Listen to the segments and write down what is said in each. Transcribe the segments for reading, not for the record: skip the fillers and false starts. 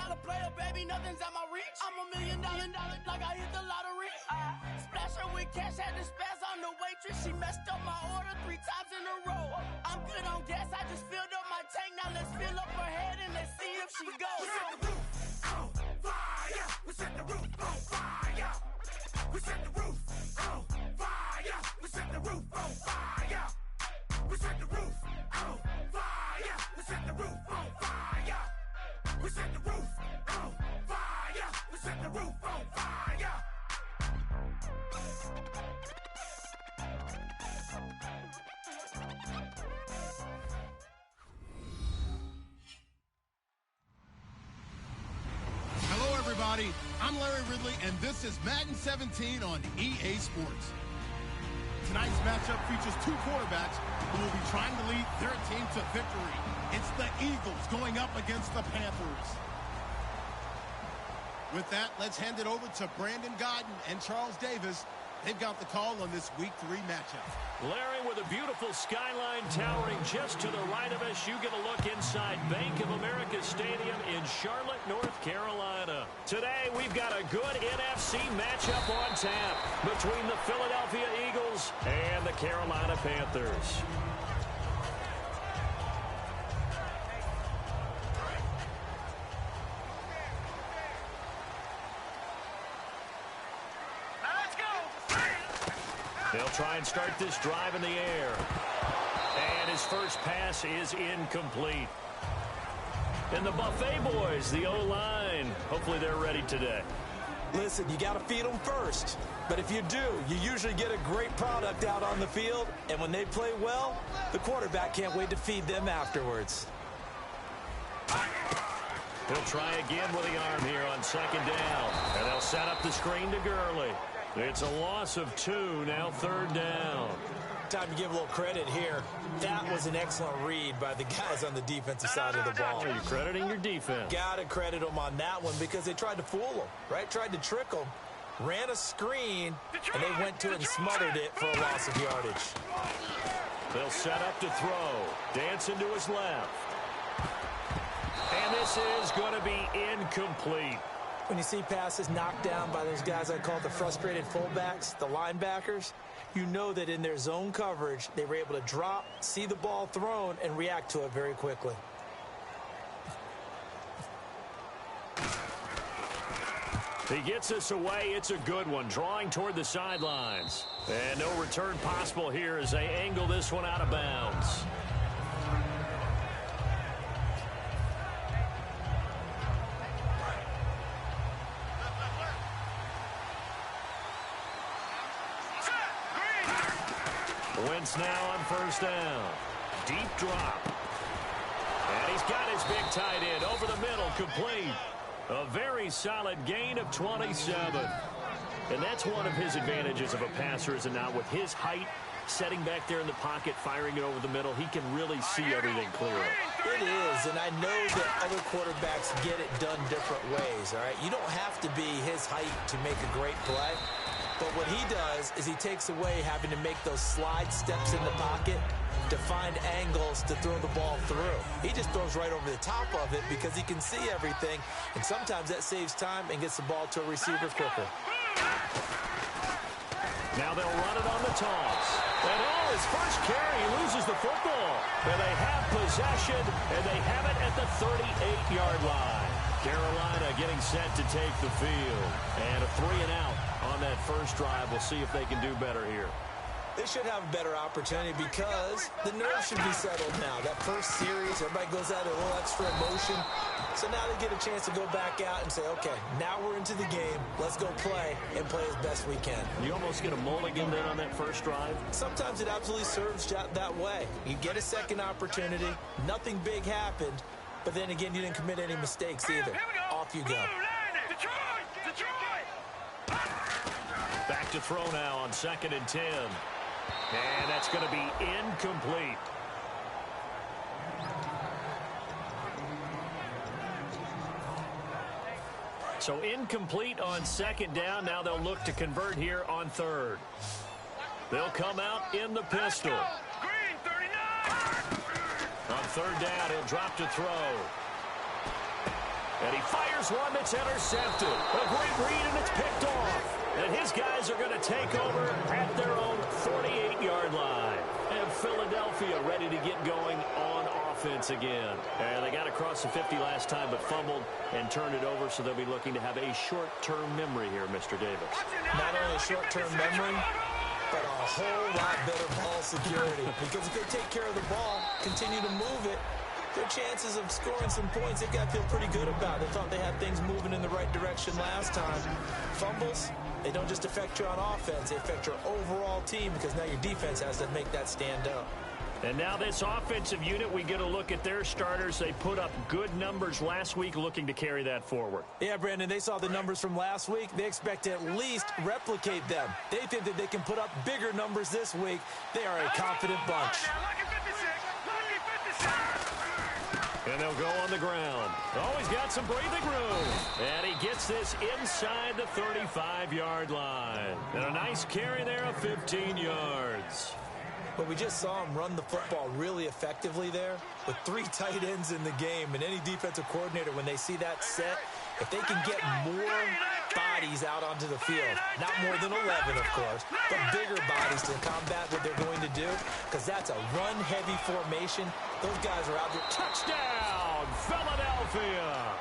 $1 player, baby, nothing's at my reach. I'm $1 million like I hit the lottery. Splash her with cash, had to spaz on the waitress. She messed up my order 3 times in a row. I'm good on gas, I just filled up my tank. Now let's fill up her head and let's see if she goes. We set the roof on fire. We set the roof on fire. We set the roof on fire. We set the roof on fire. We set the roof on fire. We set the roof on fire. We set the roof on fire. We set the roof on fire. Hello, everybody. I'm Larry Ridley, and this is Madden 17 on EA Sports. Tonight's matchup features 2 quarterbacks who will be trying to lead their team to victory. It's the Eagles going up against the Panthers. With that, let's hand it over to Brandon Godden and Charles Davis. They've got the call on this Week 3 matchup. Larry, with a beautiful skyline towering just to the right of us, you get a look inside Bank of America Stadium in Charlotte, North Carolina. Today, we've got a good NFC matchup on tap between the Philadelphia Eagles and the Carolina Panthers. They'll try and start this drive in the air. And his first pass is incomplete. And the Buffet boys, the O-line, hopefully they're ready today. Listen, you got to feed them first. But if you do, you usually get a great product out on the field. And when they play well, the quarterback can't wait to feed them afterwards. He'll try again with the arm here on 2nd down. And they'll set up the screen to Gurley. It's a loss of 2, now 3rd down. Time to give a little credit here. That was an excellent read by the guys on the defensive side of the ball. You're crediting your defense. Got to credit them on that one because they tried to fool them, right? Tried to trick them, ran a screen, and they went to it and smothered it for a loss of yardage. They'll set up to throw. Dancing to his left. And this is going to be incomplete. When you see passes knocked down by those guys I call the frustrated fullbacks, the linebackers, you know that in their zone coverage, they were able to drop, see the ball thrown, and react to it very quickly. He gets us away. It's a good one, drawing toward the sidelines. And no return possible here as they angle this one out of bounds. Wentz now on 1st down. Deep drop. And he's got his big tight end over the middle, complete. A very solid gain of 27. And that's one of his advantages of a passer, is it not? With his height, setting back there in the pocket, firing it over the middle, he can really see everything clearly. It is, and I know that other quarterbacks get it done different ways, all right? You don't have to be his height to make a great play. But what he does is he takes away having to make those slide steps in the pocket to find angles to throw the ball through. He just throws right over the top of it because he can see everything, and sometimes that saves time and gets the ball to a receiver quicker. Now they'll run it on the toss. And his first carry, he loses the football. And they have possession, and they have it at the 38-yard line. Carolina getting set to take the field. And a 3-and-out on that first drive. We'll see if they can do better here. They should have a better opportunity because the nerves should be settled now. That first series, everybody goes out a little extra emotion. So now they get a chance to go back out and say, okay, now we're into the game. Let's go play and play as best we can. You almost get a mulligan then on that first drive? Sometimes it absolutely serves that way. You get a second opportunity. Nothing big happened. But then again, you didn't commit any mistakes either. Off you go. Back to throw now on 2nd and 10. And that's going to be incomplete. So incomplete on 2nd down. Now they'll look to convert here on 3rd. They'll come out in the pistol. On 3rd down, he'll drop to throw. And he fires one that's intercepted. A great read, and it's picked off. And his guys are going to take over at their own 48-yard line. And Philadelphia ready to get going on offense again. And they got across the 50 last time, but fumbled and turned it over, so they'll be looking to have a short-term memory here, Mr. Davis. Not only a short-term memory, but a whole lot better ball security. Because if they take care of the ball, continue to move it, their chances of scoring some points, they've got to feel pretty good about. They thought they had things moving in the right direction last time. Fumbles, they don't just affect you on offense, they affect your overall team because now your defense has to make that stand up. And now this offensive unit, we get a look at their starters. They put up good numbers last week, looking to carry that forward. Yeah, Brandon, they saw the numbers from last week. They expect to at least replicate them. They think that they can put up bigger numbers this week. They are a confident bunch. And they'll go on the ground. Oh, he's got some breathing room. And he gets this inside the 35-yard line. And a nice carry there of 15 yards. But we just saw him run the football really effectively there with 3 tight ends in the game. And any defensive coordinator, when they see that set, if they can get more bodies out onto the field, not more than 11, of course, but bigger bodies to combat what they're going to do, because that's a run-heavy formation. Those guys are out there. Touchdown, Philadelphia!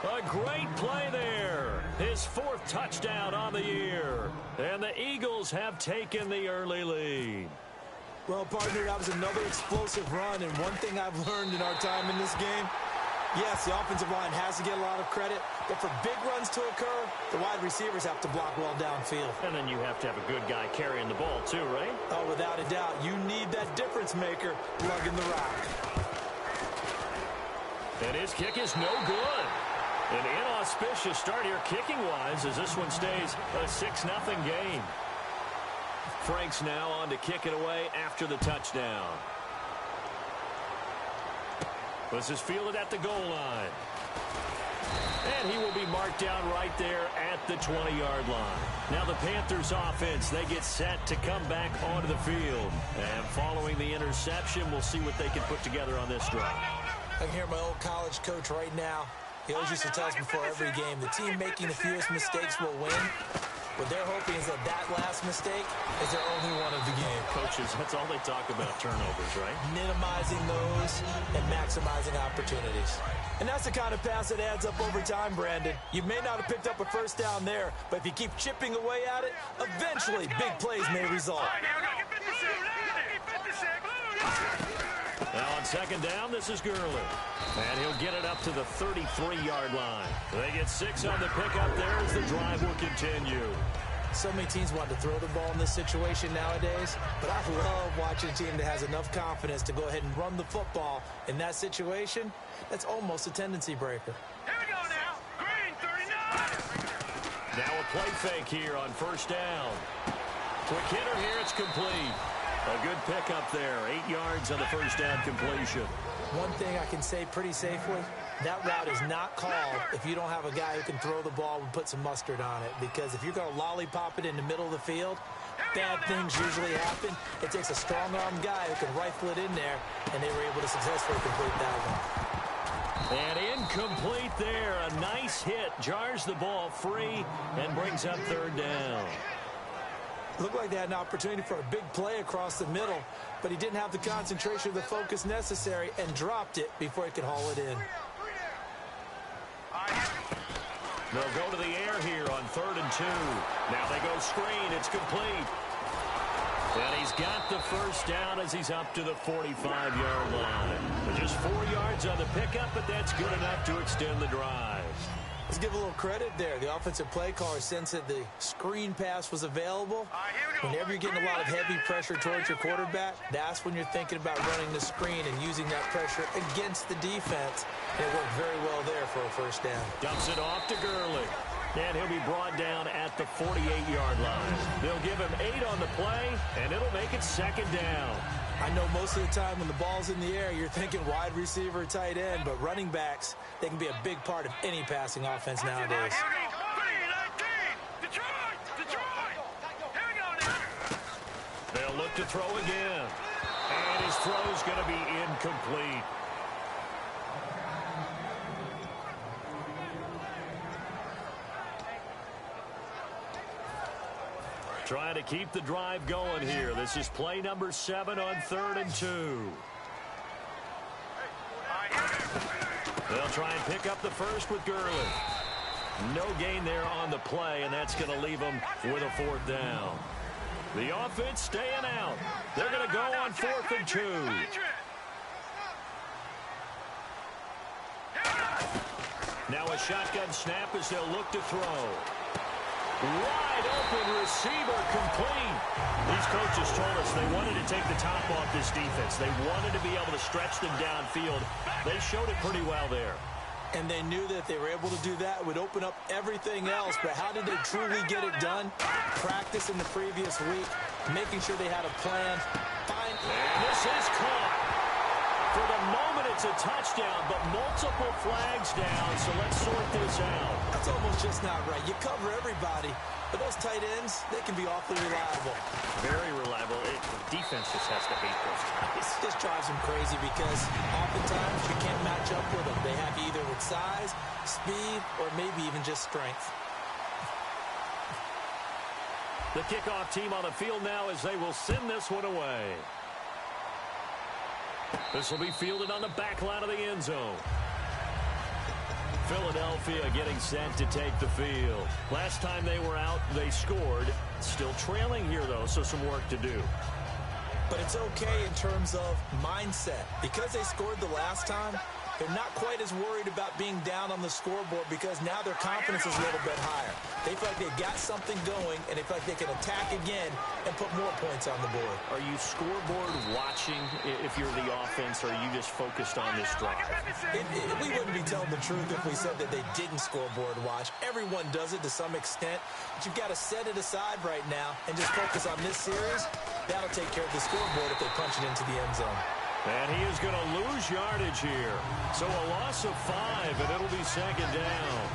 A great play there. His 4th touchdown on the year. And the Eagles have taken the early lead. Well, partner, that was another explosive run, and one thing I've learned in our time in this game, yes, the offensive line has to get a lot of credit, but for big runs to occur, the wide receivers have to block well downfield. And then you have to have a good guy carrying the ball too, right? Oh, without a doubt. You need that difference maker lugging the rock. And his kick is no good. An inauspicious start here kicking-wise as this one stays a 6-0 game. Franks now on to kick it away after the touchdown. This is fielded at the goal line. And he will be marked down right there at the 20-yard line. Now the Panthers offense, they get set to come back onto the field. And following the interception, we'll see what they can put together on this drive. I can hear my old college coach right now. He always used to tell us before every game, the team making the fewest mistakes will win. What they're hoping is that last mistake is their only one of the game. Coaches, that's all they talk about, turnovers, right? Minimizing those and maximizing opportunities. And that's the kind of pass that adds up over time, Brandon. You may not have picked up a first down there, but if you keep chipping away at it, eventually big plays may result. Now on second down, this is Gurley. And he'll get it up to the 33-yard line. They get 6 on the pickup there as the drive will continue. So many teams want to throw the ball in this situation nowadays, but I love watching a team that has enough confidence to go ahead and run the football in that situation. That's almost a tendency breaker. Here we go now. Green 39. Now a play fake here on first down. Quick hitter here, it's complete. A good pickup there, 8 yards on the first down completion. One thing I can say pretty safely, that route is not called if you don't have a guy who can throw the ball and put some mustard on it. Because if you're going to lollipop it in the middle of the field, bad things usually happen. It takes a strong-arm guy who can rifle it in there, and they were able to successfully complete that one. And incomplete there. A nice hit. Jars the ball free and brings up third down. Looked like they had an opportunity for a big play across the middle, but he didn't have the concentration or the focus necessary and dropped it before he could haul it in. They'll go to the air here on 3rd and 2. Now they go screen. It's complete. And he's got the first down as he's up to the 45-yard line. Just 4 yards on the pickup, but that's good enough to extend the drive. Let's give a little credit there. The offensive play caller sensed that the screen pass was available. Whenever you're getting a lot of heavy pressure towards your quarterback, that's when you're thinking about running the screen and using that pressure against the defense. And it worked very well there for a first down. Dumps it off to Gurley. And he'll be brought down at the 48-yard line. They'll give him 8 on the play, and it'll make it second down. I know most of the time when the ball's in the air, you're thinking wide receiver, tight end, but running backs, they can be a big part of any passing offense nowadays. They'll look to throw again. And his throw's going to be incomplete. Trying to keep the drive going here. This is play number 7 on 3rd and 2. They'll try and pick up the first with Gurley. No gain there on the play, and that's going to leave them with a 4th down. The offense staying out. They're going to go on 4th and 2. Now a shotgun snap as they'll look to throw. Wide open receiver complete. These coaches told us they wanted to take the top off this defense. They wanted to be able to stretch them downfield. They showed it pretty well there. And they knew that if they were able to do that, it would open up everything else. But how did they truly get it done? Practice in the previous week, making sure they had a plan. And this is caught. For the moment, it's a touchdown, but multiple flags down, so let's sort this out. That's almost just not right. You cover everybody, but those tight ends, they can be awfully reliable. Very reliable. The defense just has to hate those guys. This drives them crazy because oftentimes you can't match up with them. They have you either with size, speed, or maybe even just strength. The kickoff team on the field now as they will send this one away. This will be fielded on the back line of the end zone. Philadelphia getting set to take the field. Last time they were out, they scored. Still trailing here, though, so some work to do. But it's okay in terms of mindset. Because they scored the last time, they're not quite as worried about being down on the scoreboard because now their confidence is a little bit higher. They feel like they've got something going, and they feel like they can attack again and put more points on the board. Are you scoreboard watching if you're the offense, or are you just focused on this drive? We wouldn't be telling the truth if we said that they didn't scoreboard watch. Everyone does it to some extent, but you've got to set it aside right now and just focus on this series. That'll take care of the scoreboard if they punch it into the end zone. And he is going to lose yardage here. So a loss of 5, and it'll be 2nd down.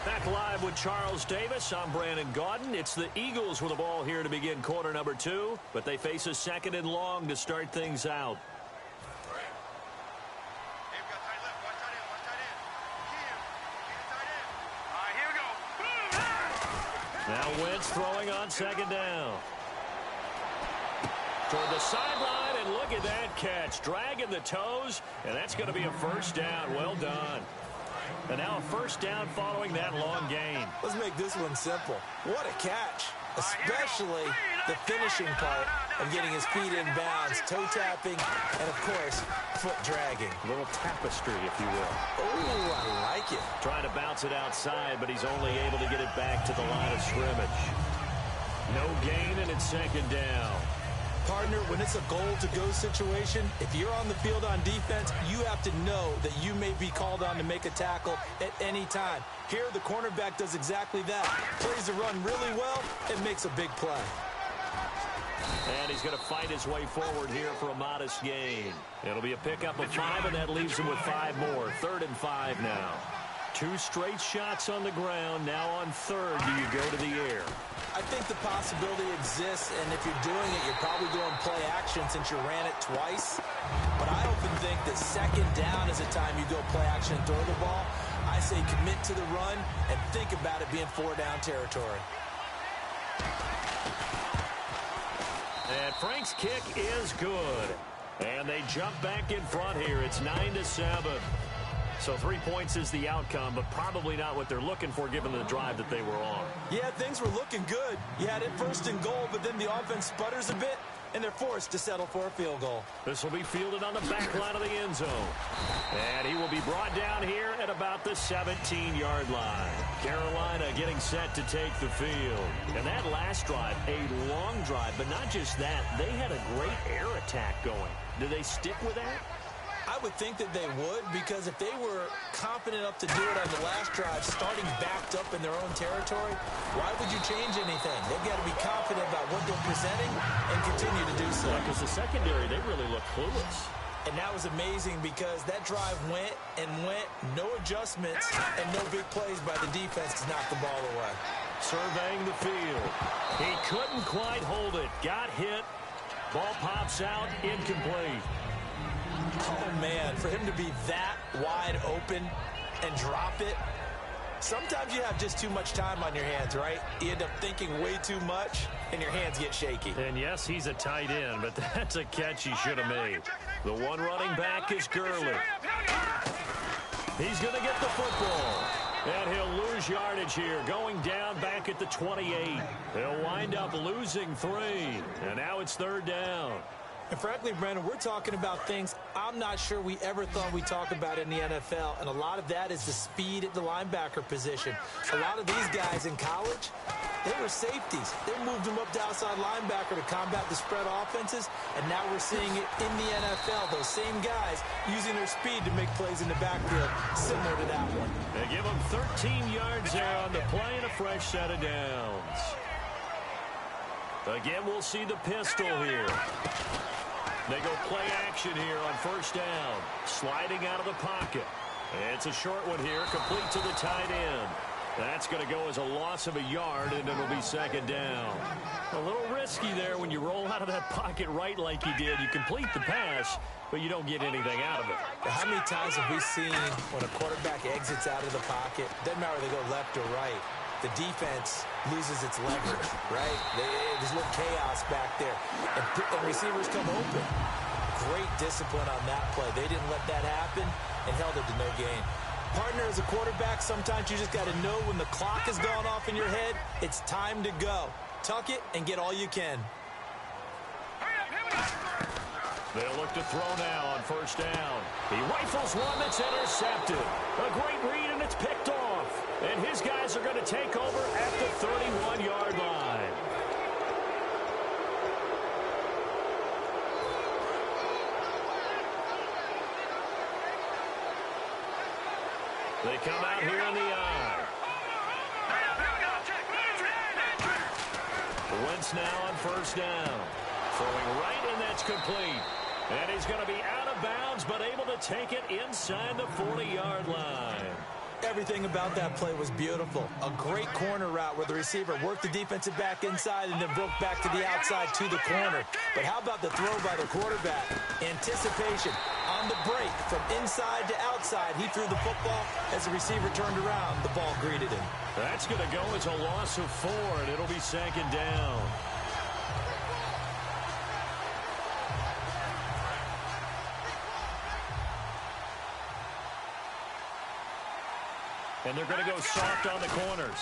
Back live with Charles Davis. I'm Brandon Gaudin. It's the Eagles with the ball here to begin quarter number 2, but they face a 2nd and long to start things out. Now Wentz throwing on 2nd down. Toward the sideline, and look at that catch. Dragging the toes, and that's going to be a 1st down. Well done. And now a 1st down following that long gain. Let's make this one simple. What a catch, especially the finishing part of getting his feet in bounds, toe tapping, and, of course, foot dragging. A little tapestry, if you will. Oh, I like it. Trying to bounce it outside, but he's only able to get it back to the line of scrimmage. No gain, and it's 2nd down. Partner, when it's a goal-to-go situation, if you're on the field on defense, you have to know that you may be called on to make a tackle at any time. Here, the cornerback does exactly that. Plays the run really well and makes a big play. And he's going to fight his way forward here for a modest gain. It'll be a pickup of 5, and that leaves him with 5 more. 3rd and 5 now. 2 straight shots on the ground. Now on 3rd, do you go to the air? I think the possibility exists, and if you're doing it, you're probably going play action since you ran it twice. But I often think that 2nd down is the time you go play action and throw the ball. I say commit to the run and think about it being 4-down territory. And Frank's kick is good. And they jump back in front here. It's 9-7. So 3 points is the outcome, but probably not what they're looking for given the drive that they were on. Yeah, things were looking good. You had it 1st and goal, but then the offense sputters a bit, and they're forced to settle for a field goal. This will be fielded on the back line of the end zone. And he will be brought down here at about the 17-yard line. Carolina getting set to take the field. And that last drive, a long drive, but not just that. They had a great air attack going. Do they stick with that? I would think that they would, because if they were confident enough to do it on the last drive, starting backed up in their own territory, why would you change anything? They've got to be confident about what they're presenting and continue to do so. Because the secondary, they really look clueless. And that was amazing because that drive went and went, no adjustments, and no big plays by the defense to knock the ball away. Surveying the field. He couldn't quite hold it. Got hit. Ball pops out, incomplete. Oh, man, for him to be that wide open and drop it, Sometimes you have just too much time on your hands, right? You end up thinking way too much, and your hands get shaky. And yes, he's a tight end, but that's a catch he should have made. The one running back is Gurley. He's going to get the football. And he'll lose yardage here, going down back at the 28. He'll wind up losing 3. And now it's 3rd down. And frankly, Brandon, we're talking about things I'm not sure we ever thought we'd talk about in the NFL. And a lot of that is the speed at the linebacker position. A lot of these guys in college, they were safeties. They moved them up to outside linebacker to combat the spread offenses. And now we're seeing it in the NFL. Those same guys using their speed to make plays in the backfield, similar to that one. They give him 13 yards there on the play and a fresh set of downs. Again, we'll see the pistol here. They go play action here on 1st down. Sliding out of the pocket. It's a short one here, complete to the tight end. That's going to go as a loss of a yard, and it'll be 2nd down. A little risky there when you roll out of that pocket right like you did. You complete the pass, but you don't get anything out of it. How many times have we seen when a quarterback exits out of the pocket, doesn't matter whether they go left or right, the defense loses its leverage, right? There's a little chaos back there. And receivers come open. Great discipline on that play. They didn't let that happen and held it to no gain. Partner, as a quarterback, sometimes you just got to know when the clock has gone off in your head, it's time to go. Tuck it and get all you can. They'll look to throw now on 1st down. He rifles one that's intercepted. A great read, and it's picked off. And his guys are going to take over at the 31-yard line. They come out here in the eye. Wentz now on 1st down. Throwing right, and that's complete. And he's going to be out of bounds, but able to take it inside the 40-yard line. Everything about that play was beautiful. A great corner route where the receiver worked the defensive back inside and then broke back to the outside to the corner. But how about the throw by the quarterback? Anticipation on the break from inside to outside. He threw the football. As the receiver turned around, the ball greeted him. That's going to go as a loss of 4, and it'll be 2nd down. And they're going to go soft on the corners.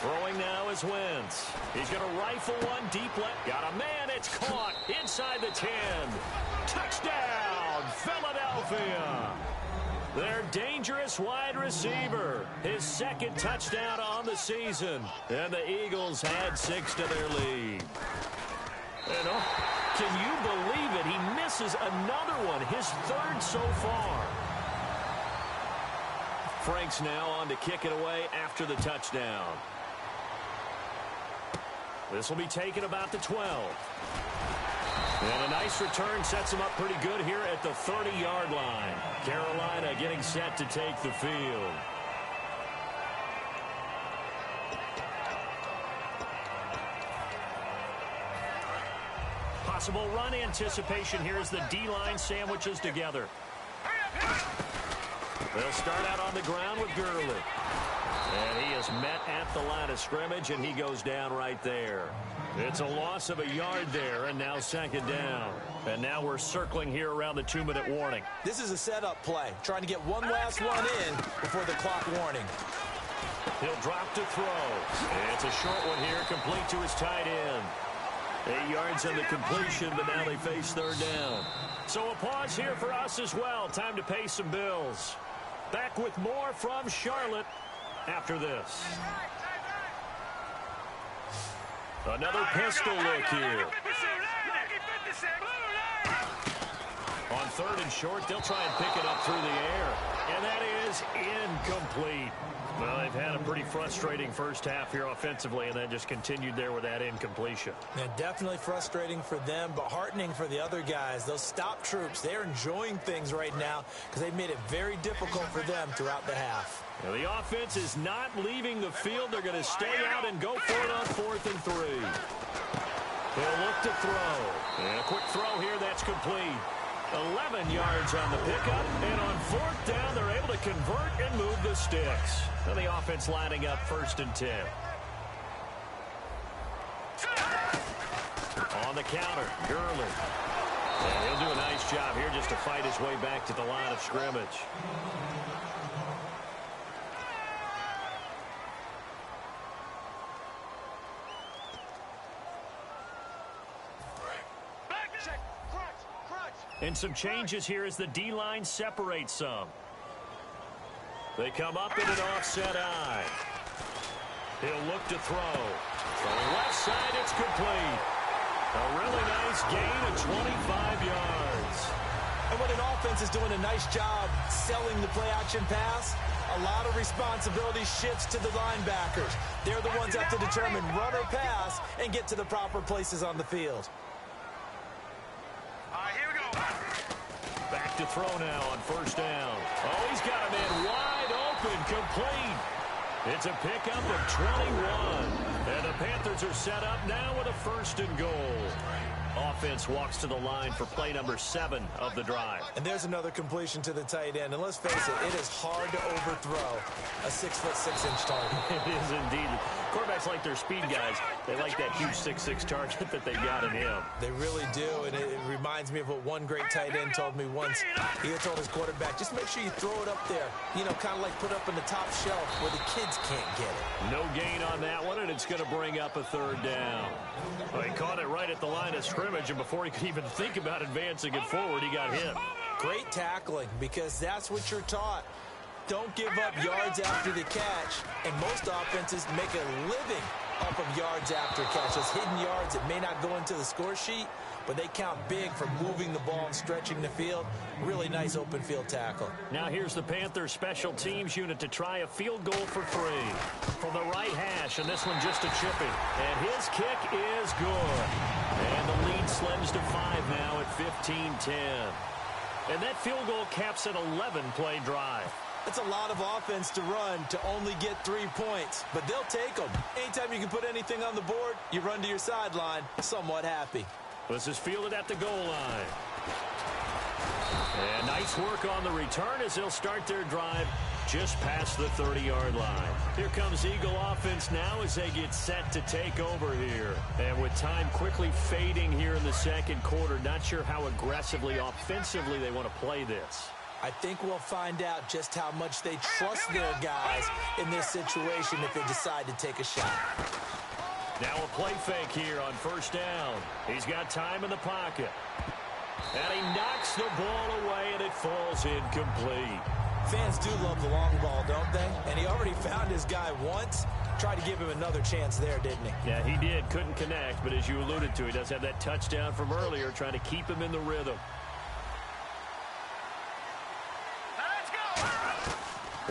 Throwing now is Wentz. He's going to rifle one deep left. Got a man. It's caught inside the 10. Touchdown, Philadelphia. Their dangerous wide receiver. His 2nd touchdown on the season. And the Eagles had 6 to their lead. And can you believe it? He misses another one. His 3rd so far. Franks now on to kick it away after the touchdown. This will be taken about the 12. And a nice return sets him up pretty good here at the 30-yard line. Carolina getting set to take the field. Possible run anticipation here as the D-line sandwiches together. They'll start out on the ground with Gurley. And he is met at the line of scrimmage, and he goes down right there. It's a loss of a yard there, and now 2nd down. And now we're circling here around the 2-minute warning. This is a setup play, trying to get one last one in before the clock warning. He'll drop to throw. And it's a short one here, complete to his tight end. 8 yards on the completion, but now they face 3rd down. So a pause here for us as well. Time to pay some bills. Back with more from Charlotte after this. Another pistol look here. On 3rd and short, they'll try and pick it up through the air. And that is incomplete. Well, they've had a pretty frustrating first half here offensively, and then just continued there with that incompletion. Yeah, definitely frustrating for them, but heartening for the other guys. Those stop troops, they're enjoying things right now because they've made it very difficult for them throughout the half. Now, the offense is not leaving the field. They're going to stay out and go for it on 4th and 3. They'll look to throw. And a quick throw here, that's complete. 11 7 yards on the pickup, and on 4th down, they're able to convert and move the sticks. So the offense lining up 1st and 10. On the counter, Gurley. And he'll do a nice job here just to fight his way back to the line of scrimmage. And some changes here as the D-line separates some. They come up in an offset eye. He'll look to throw. From the left side, it's complete. A really nice gain of 25 yards. And when an offense is doing a nice job selling the play-action pass, a lot of responsibility shifts to the linebackers. They're the ones that have to determine run or pass and get to the proper places on the field. Back to throw now on 1st down. Oh, he's got a man wide open, complete. It's a pickup of 21. And the Panthers are set up now with a 1st and goal. Offense walks to the line for play number 7 of the drive. And there's another completion to the tight end. And let's face it, it is hard to overthrow a 6'6" target. It is indeed. Quarterbacks like their speed guys. They like that huge 6'6" target that they got in him. They really do, and it reminds me of what one great tight end told me once. He had told his quarterback, just make sure you throw it up there, you know, kind of like put up in the top shelf where the kids can't get it. No gain on that one, and it's going to bring up a 3rd down. Well, he caught it right at the line of scrimmage, and before he could even think about advancing it forward, he got hit. Great tackling, because that's what you're taught. Don't give up yards after the catch, and most offenses make a living off of yards after catch. Those hidden yards that may not go into the score sheet, but they count big for moving the ball and stretching the field. Really nice open field tackle. Now here's the Panthers special teams unit to try a field goal for 3. From the right hash, and this one just a chipping. And his kick is good. And the lead slims to 5 now at 15-10. And that field goal caps an 11-play drive. It's a lot of offense to run to only get 3 points, but they'll take them. Anytime you can put anything on the board, you run to your sideline somewhat happy. This is fielded at the goal line. And nice work on the return as they'll start their drive just past the 30-yard line. Here comes Eagle offense now as they get set to take over here. And with time quickly fading here in the 2nd quarter, not sure how aggressively, offensively they want to play this. I think we'll find out just how much they trust their guys in this situation if they decide to take a shot. Now a play fake here on 1st down. He's got time in the pocket. And he knocks the ball away, and it falls incomplete. Fans do love the long ball, don't they? And he already found his guy once. Tried to give him another chance there, didn't he? Yeah, he did. Couldn't connect, but as you alluded to, he does have that touchdown from earlier, trying to keep him in the rhythm.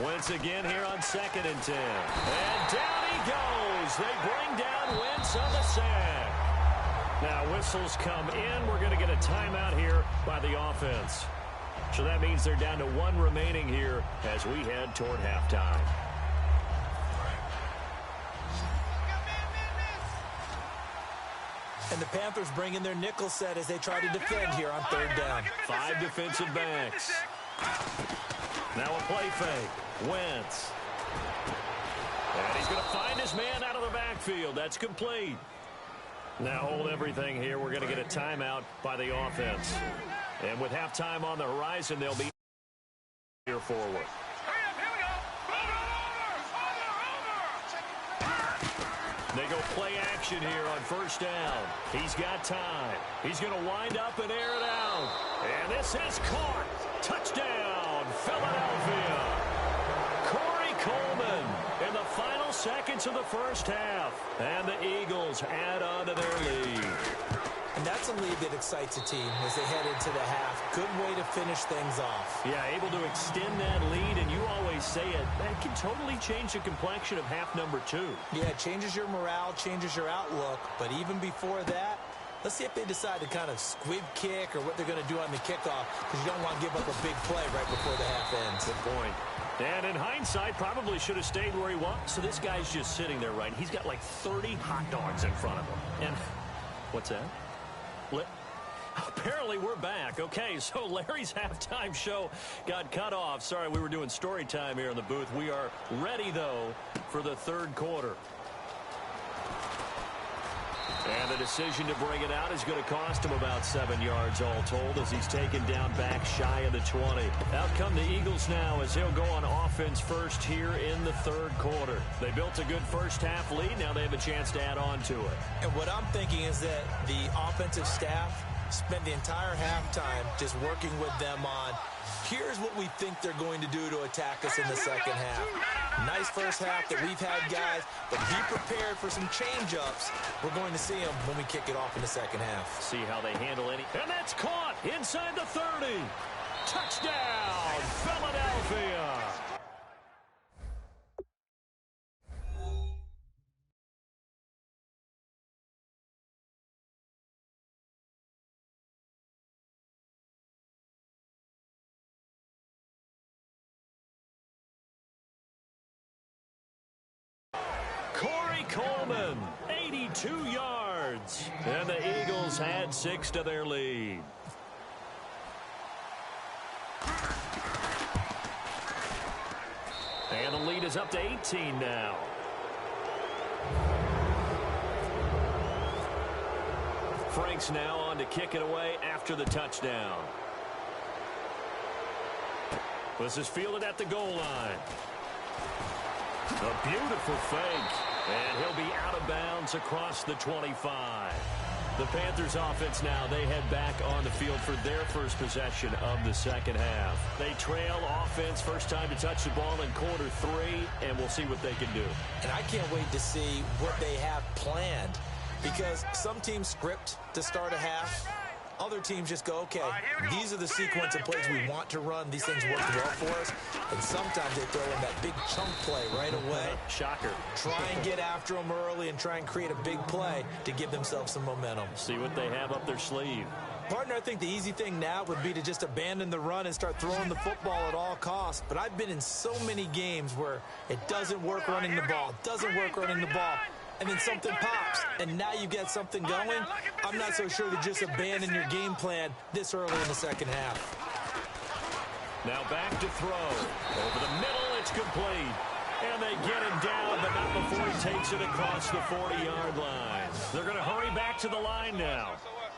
Wentz again here on 2nd and 10. And down he goes. They bring down Wentz on the sack. Now whistles come in. We're going to get a timeout here by the offense. So that means they're down to 1 remaining here as we head toward halftime. And the Panthers bring in their nickel set as they try to defend here on 3rd down. 5 defensive backs. Now a play fake. Wentz. And he's going to find his man out of the backfield. That's complete. Now hold everything here. We're going to get a timeout by the offense. And with halftime on the horizon, they'll be here forward. They go play action here on 1st down. He's got time. He's going to wind up and air it out. And this is caught. Touchdown, Philadelphia. Corey Coleman in the final seconds of the 1st half. And the Eagles add on to their lead. And that's a lead that excites a team as they head into the half. Good way to finish things off. Yeah, able to extend that lead, and you always say it, that can totally change the complexion of half number 2. Yeah, it changes your morale, changes your outlook. But even before that, let's see if they decide to kind of squib kick or what they're going to do on the kickoff, because you don't want to give up a big play right before the half ends. Good point. And in hindsight, probably should have stayed where he was. So this guy's just sitting there, right? He's got like 30 hot dogs in front of him. And what's that? Apparently we're back. Okay, so Larry's halftime show got cut off. Sorry, we were doing story time here in the booth. We are ready, though, for the third quarter. And the decision to bring it out is going to cost him about 7 yards all told as he's taken down back shy of the 20. Out come the Eagles now as he'll go on offense first here in the third quarter. They built a good first half lead. Now they have a chance to add on to it. And what I'm thinking is that the offensive staff spent the entire halftime just working with them on, here's what we think they're going to do to attack us in the second half. Nice first half that we've had, guys, but be prepared for some change-ups. We're going to see them when we kick it off in the second half. See how they handle any. And that's caught inside the 30. Touchdown, Philadelphia. Coleman, 82 yards. And the Eagles add 6 to their lead. And the lead is up to 18 now. Frank's now on to kick it away after the touchdown. This is fielded at the goal line. A beautiful fake. And he'll be out of bounds across the 25. The Panthers offense now, they head back on the field for their first possession of the second half. They trail offense, first time to touch the ball in quarter 3, and we'll see what they can do. And I can't wait to see what they have planned, because some teams script to start a half. Other teams just go, okay, these are the sequence of plays we want to run. These things work well for us. And sometimes they throw in that big chunk play right away. Shocker. Try and get after them early and try and create a big play to give themselves some momentum. See what they have up their sleeve. Partner, I think the easy thing now would be to just abandon the run and start throwing the football at all costs. But I've been in so many games where it doesn't work running the ball, and then something pops, and now you get something going. I'm not so sure to just abandon your game plan this early in the second half. Now back to throw. Over the middle, it's complete. And they get him down, but not before he takes it across the 40-yard line. They're going to hurry back to the line now.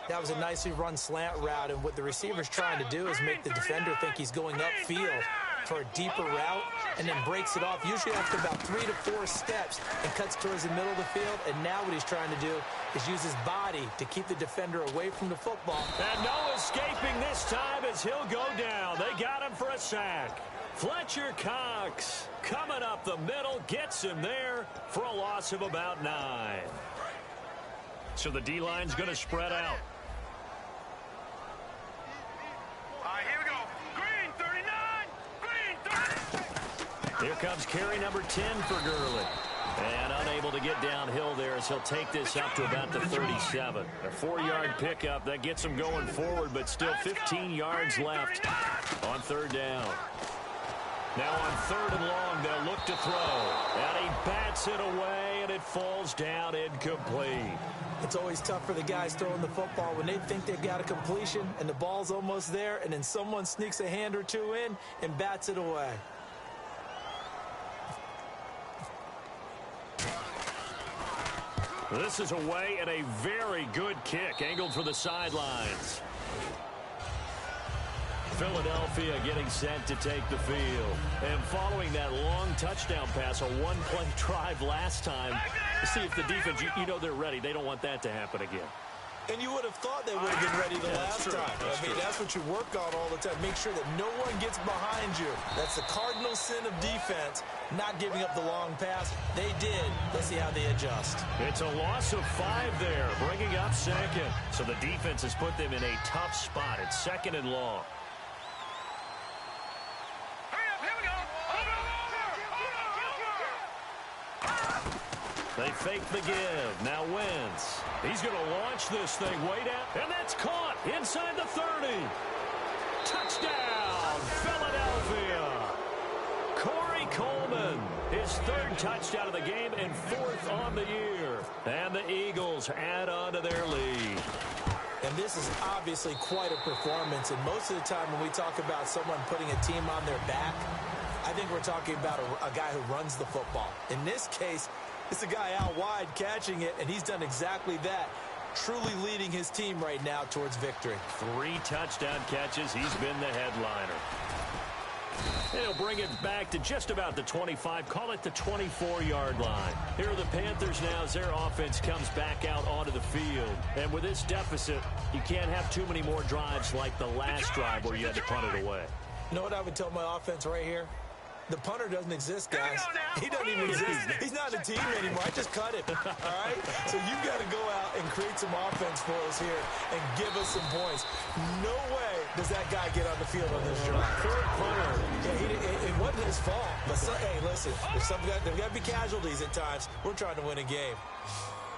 That was a nicely run slant route, and what the receiver's trying to do is make the defender think he's going upfield for a deeper route, and then breaks it off, usually after about 3 to 4 steps, and cuts towards the middle of the field. And now what he's trying to do is use his body to keep the defender away from the football. And no escaping this time as he'll go down. They got him for a sack. Fletcher Cox coming up the middle, gets him there for a loss of about 9. So the D-line's going to spread out. Here comes carry number 10 for Gurley. And unable to get downhill there as he'll take this up to about the 37. A 4-yard pickup. That gets him going forward, but still 15 yards left on third down. Now on third and long, they'll look to throw. And he bats it away, and it falls down incomplete. It's always tough for the guys throwing the football when they think they've got a completion, and the ball's almost there, and then someone sneaks a hand or two in and bats it away. This is away and a very good kick, angled for the sidelines. Philadelphia getting set to take the field. And following that long touchdown pass, a one-play drive last time, see if the defense, you know they're ready. They don't want that to happen again. And you would have thought they would have been ready the last time. That's what you work on all the time. Make sure that no one gets behind you. That's the cardinal sin of defense, not giving up the long pass. They did. Let's see how they adjust. It's a loss of 5 there, bringing up second. So the defense has put them in a tough spot. It's second and long. They fake the give. Now Wentz. He's going to launch this thing way down. And that's caught inside the 30. Touchdown, Philadelphia. Corey Coleman, his 3rd touchdown of the game and 4th on the year. And the Eagles add on to their lead. And this is obviously quite a performance. And most of the time when we talk about someone putting a team on their back, I think we're talking about a guy who runs the football. In this case, it's a guy out wide catching it, and he's done exactly that, truly leading his team right now towards victory. 3 touchdown catches. He's been the headliner. And he'll bring it back to just about the 25, call it the 24-yard line. Here are the Panthers now as their offense comes back out onto the field. And with this deficit, you can't have too many more drives like the last drive where you had to punt it away. You know what I would tell my offense right here? The punter doesn't exist, guys. He doesn't even exist. He's not a team anymore. I just cut him, all right? So you've got to go out and create some offense for us here and give us some points. No way does that guy get on the field on this drive. Third punter. Yeah, it wasn't his fault. But, hey, listen, there's got to be casualties at times. We're trying to win a game.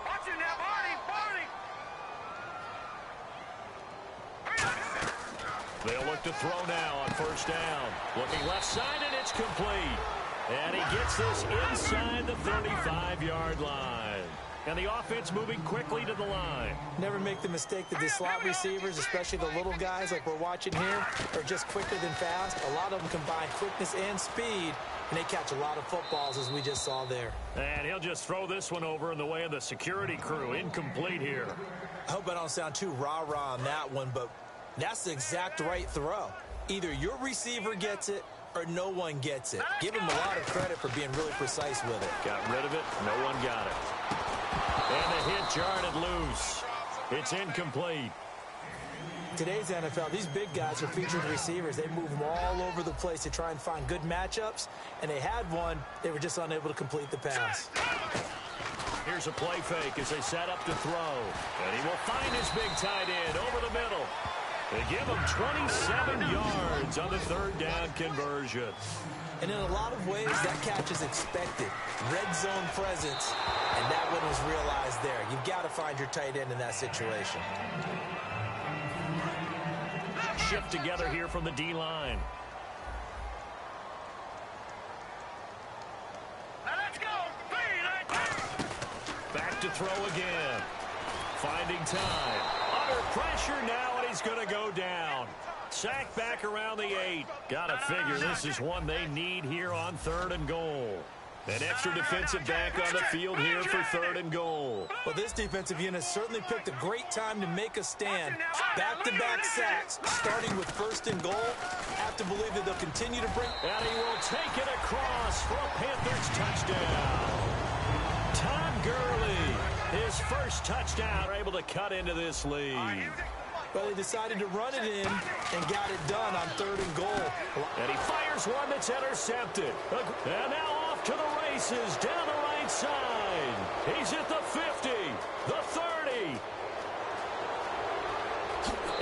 Watching that body. They'll look to throw now on first down. Looking left side, and it's complete. And he gets this inside the 35-yard line. And the offense moving quickly to the line. Never make the mistake that the slot receivers, especially the little guys like we're watching here, are just quicker than fast. A lot of them combine quickness and speed, and they catch a lot of footballs, as we just saw there. And he'll just throw this one over in the way of the security crew. Incomplete here. I hope I don't sound too rah-rah on that one, but that's the exact right throw. Either your receiver gets it or no one gets it. Give him a lot of credit for being really precise with it. Got rid of it. No one got it. And the hit jarred it loose. It's incomplete. Today's NFL, these big guys are featured receivers. They move them all over the place to try and find good matchups, and they had one. They were just unable to complete the pass. Here's a play fake as they set up to throw. And he will find his big tight end over the middle. They give him 27 yards on the third down conversion. And in a lot of ways, that catch is expected. Red zone presence, and that one was realized there. You've got to find your tight end in that situation. Shift together here from the D-line. Back to throw again. Finding time. Under pressure now, and he's going to go down. Sack back around the 8. Gotta figure this is one they need here on 3rd and goal. An extra defensive back on the field here for 3rd and goal. Well, this defensive unit certainly picked a great time to make a stand. Back-to-back sacks, starting with 1st and goal. Have to believe that they'll continue to bring... And he will take it across for a Panthers touchdown. Todd Gurley, his first touchdown, are able to cut into this lead. But they decided to run it in and got it done on 3rd and goal. And he fires one that's intercepted. And now off to the races down the right side. He's at the 50, the 30.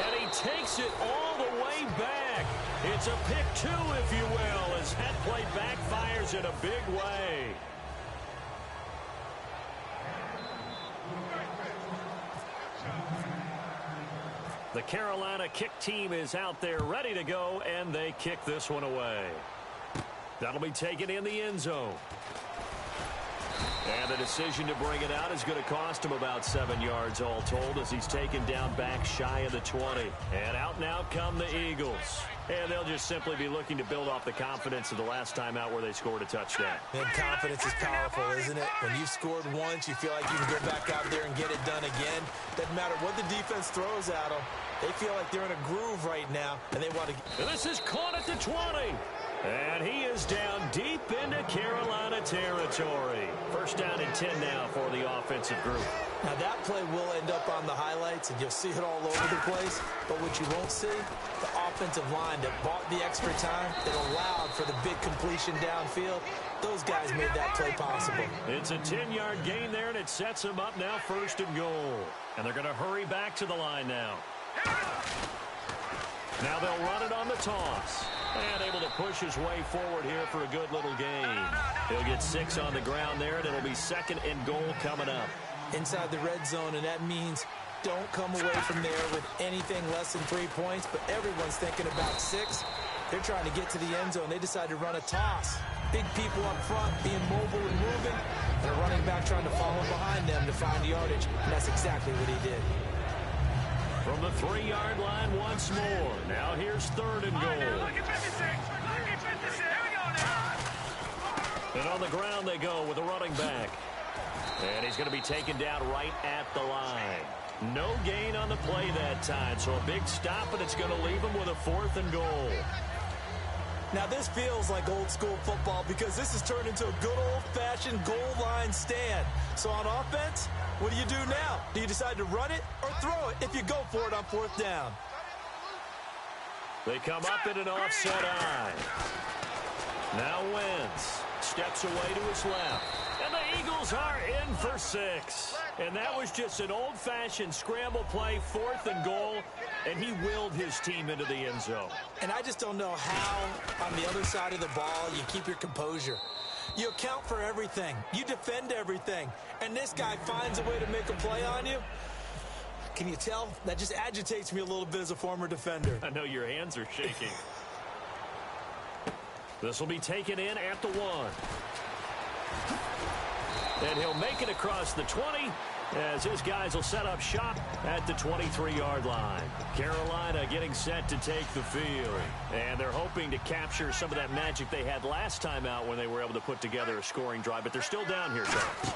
And he takes it all the way back. It's a pick 2, if you will, as that play backfires in a big way. The Carolina kick team is out there ready to go, and they kick this one away. That'll be taken in the end zone. And the decision to bring it out is going to cost him about 7 yards all told as he's taken down back shy of the 20. And out now come the Eagles. And they'll just simply be looking to build off the confidence of the last time out where they scored a touchdown. And confidence is powerful, isn't it? When you've scored once, you feel like you can go back out there and get it done again. Doesn't matter what the defense throws at them. They feel like they're in a groove right now, and they want to... And this is caught at the 20. And he is down deep into Carolina territory. First down and 10 now for the offensive group. Now that play will end up on the highlights, and you'll see it all over the place. But what you won't see, the offensive line that bought the extra time, that allowed for the big completion downfield, those guys made that play possible. It's a 10-yard gain there, and it sets them up now 1st and goal. And they're going to hurry back to the line now. Now they'll run it on the toss. And able to push his way forward here for a good little gain. He'll get 6 on the ground there, and it'll be 2nd and goal coming up. Inside the red zone, and that means don't come away from there with anything less than 3 points, but everyone's thinking about 6. They're trying to get to the end zone. They decide to run a toss. Big people up front being mobile and moving, and a running back trying to follow behind them to find yardage, and that's exactly what he did. from the 3-yard line once more. Now here's 3rd and goal. And on the ground they go with a running back. And he's going to be taken down right at the line. No gain on the play that time, so a big stop, and it's going to leave him with a 4th and goal. Now, this feels like old-school football because this has turned into a good old-fashioned goal line stand. So on offense, what do you do now? Do you decide to run it or throw it if you go for it on 4th down? They come up in an offset eye. Now Wentz steps away to his left. And the Eagles are in for 6. And that was just an old-fashioned scramble play, 4th and goal, and he willed his team into the end zone. And I just don't know how, on the other side of the ball, you keep your composure. You account for everything. You defend everything. And this guy finds a way to make a play on you. Can you tell? That just agitates me a little bit as a former defender. I know your hands are shaking. This will be taken in at the 1. And he'll make it across the 20 as his guys will set up shop at the 23-yard line. Carolina getting set to take the field. And they're hoping to capture some of that magic they had last time out when they were able to put together a scoring drive. But they're still down here, Charles.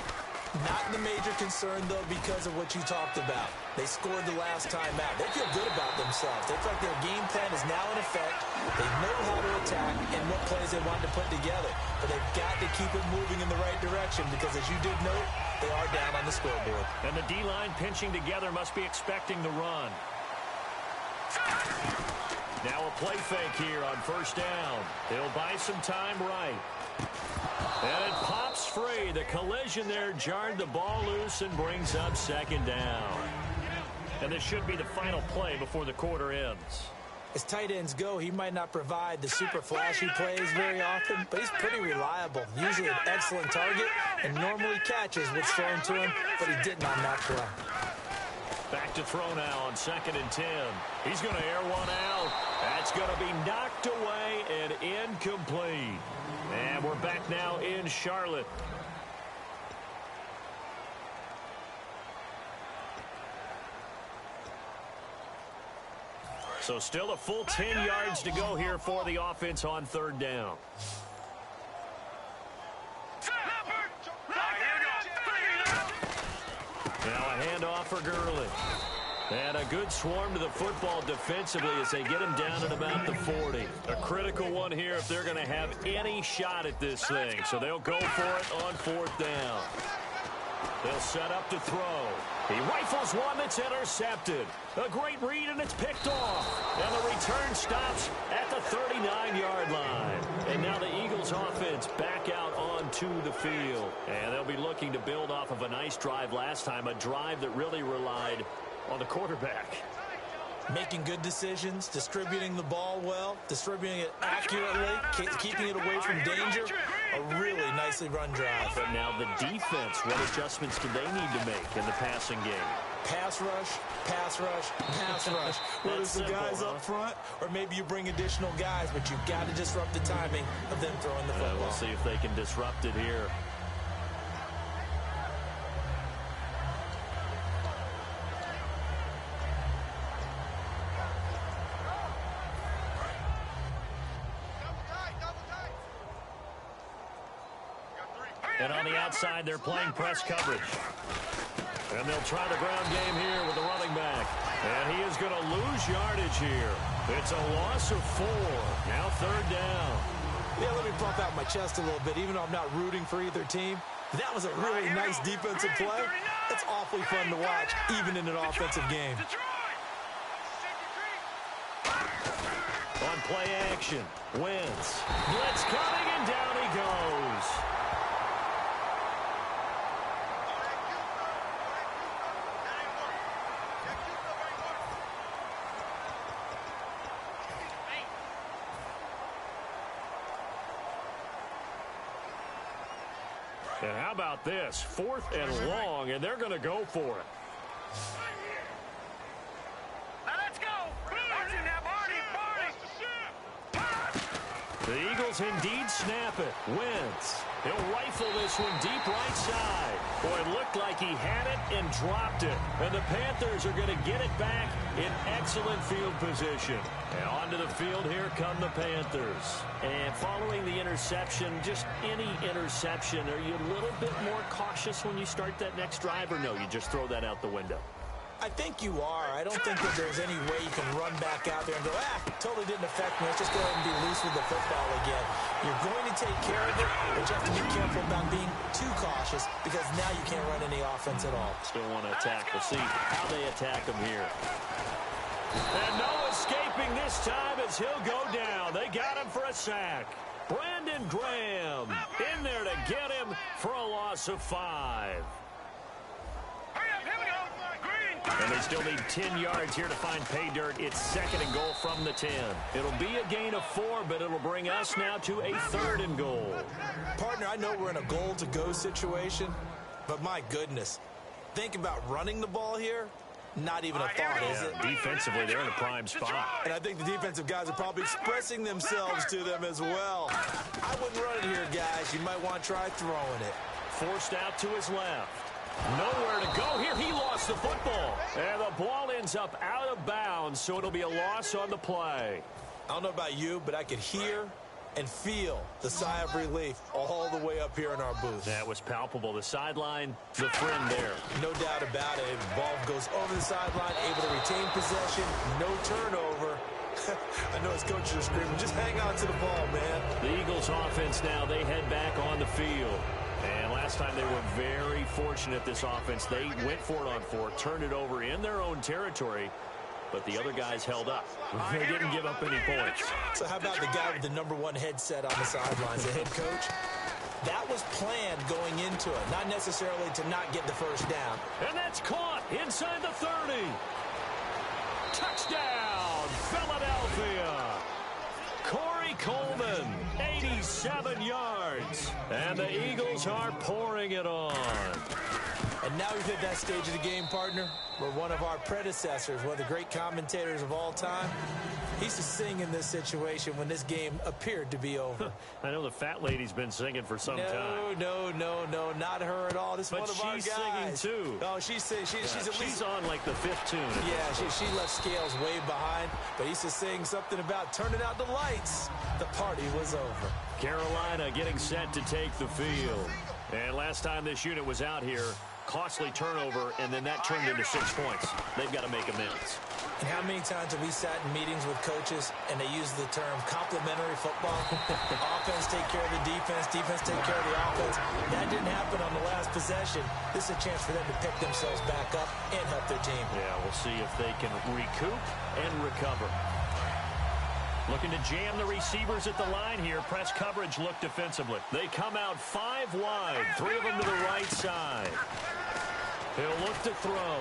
Not the major concern, though, because of what you talked about. They scored the last time out. They feel good about themselves. They feel like their game plan is now in effect. They know how to attack and what plays they want to put together. But they've got to keep it moving in the right direction because, as you did note, they are down on the scoreboard. And the D-line pinching together must be expecting the run. Now a play fake here on 1st down. He'll buy some time right. And it pops free. The collision there jarred the ball loose and brings up 2nd down. And this should be the final play before the quarter ends. As tight ends go, he might not provide the super flashy plays very often, but he's pretty reliable. Usually an excellent target and normally catches what's thrown to him, but he didn't on that play. Back to throw now on 2nd and 10. He's going to air one out. That's going to be knocked away and incomplete. And we're back now in Charlotte. So still a full 10 yards to go here for the offense on 3rd down. Now a handoff for Gurley. And a good swarm to the football defensively as they get him down at about the 40. A critical one here if they're going to have any shot at this thing. So they'll go for it on 4th down. They'll set up to throw. He rifles one that's intercepted. A great read, and it's picked off. And the return stops at the 39-yard line. And now the Eagles offense back out onto the field. And they'll be looking to build off of a nice drive last time, a drive that really relied on the quarterback. Making good decisions, distributing the ball well, distributing it accurately, keeping it away from danger. A really nicely run drive. But now the defense, what adjustments do they need to make in the passing game? Pass rush, pass rush, pass rush. Whether it's the guys up front or maybe you bring additional guys, but you've got to disrupt the timing of them throwing the football. We'll see if they can disrupt it here. And on the outside, they're playing press coverage. And they'll try the ground game here with the running back. And he is going to lose yardage here. It's a loss of 4. Now 3rd down. Yeah, let me pump out my chest a little bit, even though I'm not rooting for either team. That was a really nice defensive play. It's awfully fun to watch, even in an offensive game. On play action, Wentz. Blitz coming, and down he goes. And how about this? 4th and long, and they're going to go for it. Now let's go. The Eagles indeed snap it. Wentz He'll rifle this one deep right side. Boy, it looked like he had it and dropped it. And the Panthers are going to get it back in excellent field position. And onto the field, here come the Panthers. And following the interception, just any interception, are you a little bit more cautious when you start that next drive, or no, you just throw that out the window? I think you are. I don't think that there's any way you can run back out there and go, totally didn't affect me. Let's just go ahead and be loose with the football again. You're going to take care of it, but you have to be careful about being too cautious because now you can't run any offense at all. Still want to attack. We'll see how they attack him here. And no escaping this time as he'll go down. They got him for a sack. Brandon Graham in there to get him for a loss of 5. And they still need 10 yards here to find pay dirt. It's 2nd and goal from the 10. It'll be a gain of 4, but it'll bring us now to a 3rd and goal. Partner, I know we're in a goal-to-go situation, but my goodness, think about running the ball here. Not even a thought, is it? Defensively, they're in a prime spot. And I think the defensive guys are probably expressing themselves to them as well. I wouldn't run it here, guys. You might want to try throwing it. Forced out to his left. Nowhere to go here. He lost the football. And the ball ends up out of bounds, so it'll be a loss on the play. I don't know about you, but I could hear and feel the sigh of relief all the way up here in our booth. That was palpable. The sideline, the friend there. No doubt about it. The ball goes over the sideline, able to retain possession, no turnover. I know his coaches are screaming, just hang on to the ball, man. The Eagles offense now, they head back on the field. And last time they were very fortunate, this offense. They went for it on 4, turned it over in their own territory, but the other guys held up. They didn't give up any points. So how about the guy with the #1 headset on the sidelines, the head coach? That was planned going into it, not necessarily to not get the first down. And that's caught inside the 30. Touchdown, Philadelphia. Corey Coleman, 87 yards. And the Eagles are pouring it on. And now we've hit that stage of the game, partner, where one of our predecessors, one of the great commentators of all time, he used to sing in this situation when this game appeared to be over. I know the fat lady's been singing for some time. No, not her at all. This is one of our guys. But she's singing, too. Oh, she's at least... She's on, like, the 5th tune. Yeah, she left Scales way behind, but he used to sing something about turning out the lights. The party was over. Carolina getting set to take the field. And last time this unit was out here, costly turnover, and then that turned into 6 points. They've got to make amends. And how many times have we sat in meetings with coaches and they use the term complementary football? Offense take care of the defense, defense take care of the offense. That didn't happen on the last possession. This is a chance for them to pick themselves back up and help their team. Yeah, we'll see if they can recoup and recover. Looking to jam the receivers at the line here. Press coverage look defensively. They come out 5 wide, 3 of them to the right side. He'll look to throw.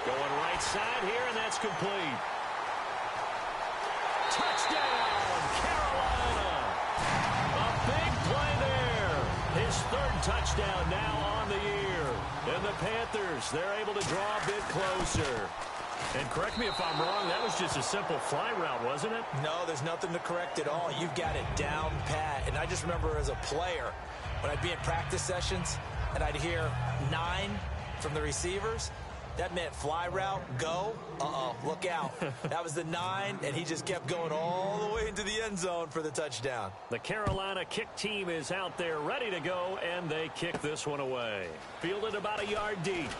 Going right side here, and that's complete. Touchdown, Carolina. A big play there. His 3rd touchdown now on the year. And the Panthers, they're able to draw a bit closer. And correct me if I'm wrong, that was just a simple fly route, wasn't it? No, there's nothing to correct at all. You've got it down pat. And I just remember as a player, when I'd be in practice sessions, and I'd hear 9 from the receivers, that meant fly route, go, look out. That was the 9, and he just kept going all the way into the end zone for the touchdown. The Carolina kick team is out there ready to go, and they kick this one away. Fielded about a yard deep.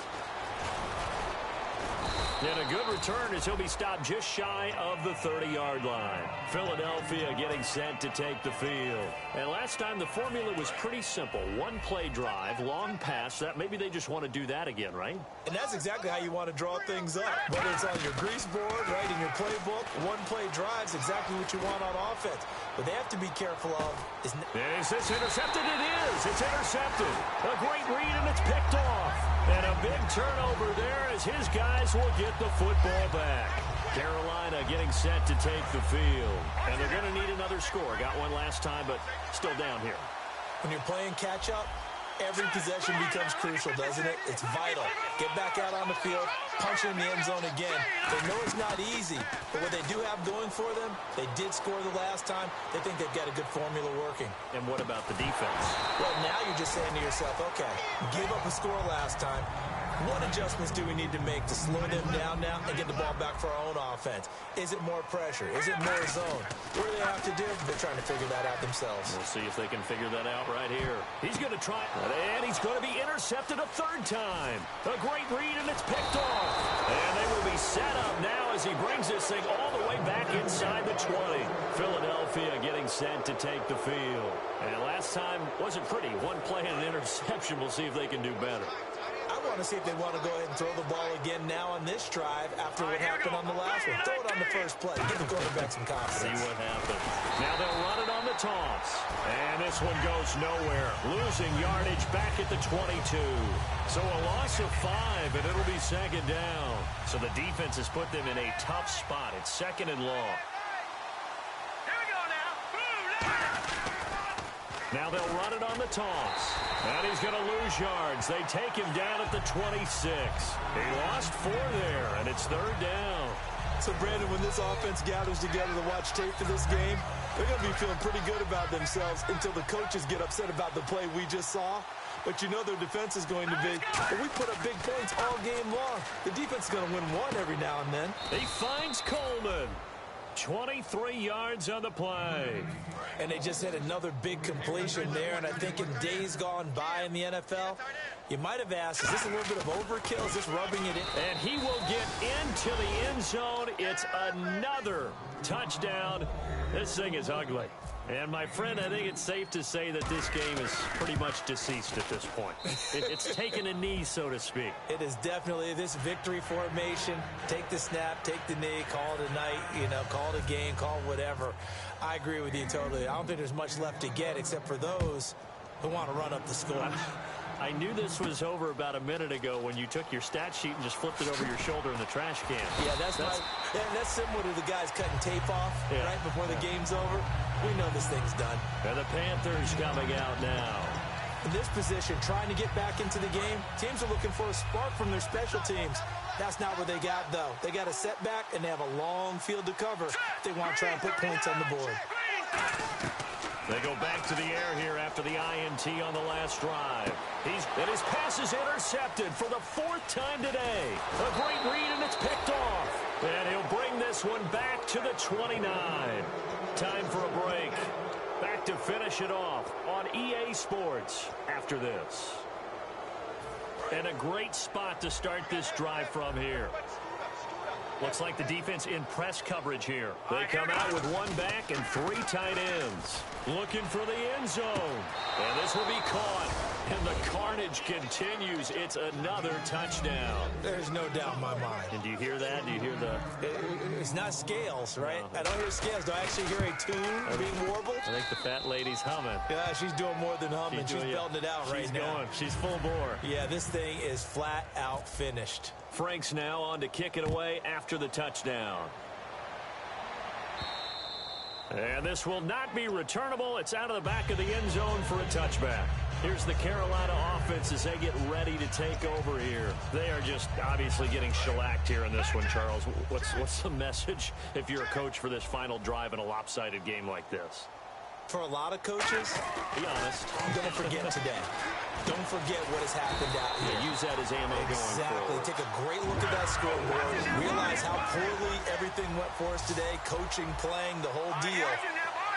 And a good return as he'll be stopped just shy of the 30-yard line. Philadelphia getting set to take the field. And last time the formula was pretty simple. 1-play drive, long pass. That maybe they just want to do that again, right? And that's exactly how you want to draw things up. Whether it's on your grease board, right, in your playbook, 1-play drive is exactly what you want on offense. What they have to be careful of is... Is this intercepted? It is. It's intercepted. A great read, and it's picked off. And a big turnover there as his guys will get the football back. Carolina getting set to take the field. And they're going to need another score. Got one last time, but still down here. When you're playing catch-up, every possession becomes crucial, doesn't it? It's vital. Get back out on the field, punching in the end zone again. They know it's not easy, but what they do have going for them, they did score the last time. They think they've got a good formula working. And what about the defense? Well, now you're just saying to yourself, okay, give up a score last time. What adjustments do we need to make to slow them down now and get the ball back for our own offense? Is it more pressure? Is it more zone? What do they have to do? They're trying to figure that out themselves. We'll see if they can figure that out right here. He's going to try, and he's going to be intercepted a third time. A great read, and it's picked off. And they will be set up now as he brings this thing all the way back inside the 20. Philadelphia getting set to take the field. And last time wasn't pretty. One play and an interception. We'll see if they can do better. I want to see if they want to go ahead and throw the ball again now on this drive after what happened on the last one. Throw it on the first play. Give the quarterback some confidence. See what happens. Now they'll run it on the toss. And this one goes nowhere. Losing yardage back at the 22. So a loss of 5, and it'll be second down. So the defense has put them in a tough spot. It's second and long. Now they'll run it on the toss. And he's going to lose yards. They take him down at the 26. He lost 4 there, and it's third down. So, Brandon, when this offense gathers together to watch tape for this game, they're going to be feeling pretty good about themselves until the coaches get upset about the play we just saw. But you know their defense is going to be, well, we put up big points all game long. The defense is going to win one every now and then. He finds Coleman. 23 yards on the play. And they just had another big completion there. And I think in days gone by in the NFL, you might have asked, is this a little bit of overkill? Is this rubbing it in? And he will get into the end zone. It's another touchdown. This thing is ugly. And, my friend, I think it's safe to say that this game is pretty much deceased at this point. It's taken a knee, so to speak. It is definitely this victory formation. Take the snap, take the knee, call it a night, call it a game, call it whatever. I agree with you totally. I don't think there's much left to get except for those who want to run up the score. I knew this was over about a minute ago when you took your stat sheet and just flipped it over your shoulder in the trash can. Yeah, that's similar to the guys cutting tape off right before the game's over. We know this thing's done. And the Panthers coming out now. In this position, trying to get back into the game, teams are looking for a spark from their special teams. That's not what they got, though. They got a setback, and they have a long field to cover if they want to try and put points on the board. They go back to the air here after the INT on the last drive. And his pass is intercepted for the 4th time today. A great read, and it's picked off. And he'll bring this one back to the 29. Time for a break. Back to finish it off on EA Sports after this. And a great spot to start this drive from here. Looks like the defense in press coverage here. They come out with 1 back and 3 tight ends. Looking for the end zone. And this will be caught. And the carnage continues. It's another touchdown. There's no doubt in my mind. And do you hear that? Do you hear the... It's not scales, right? No. I don't hear scales. Do I actually hear a tune being warbled? I think the fat lady's humming. Yeah, she's doing more than humming. She's belting it out right now. She's going. She's full bore. Yeah, this thing is flat out finished. Frank's now on to kick it away after the touchdown. And this will not be returnable. It's out of the back of the end zone for a touchback. Here's the Carolina offense as they get ready to take over here. They are just obviously getting shellacked here in this one, Charles. What's the message if you're a coach for this final drive in a lopsided game like this? For a lot of coaches, be honest, don't forget today. Don't forget what has happened out here. Yeah, use that as ammo going forward. Take a great look at that scoreboard. Realize how poorly everything went for us today. Coaching, playing, the whole deal.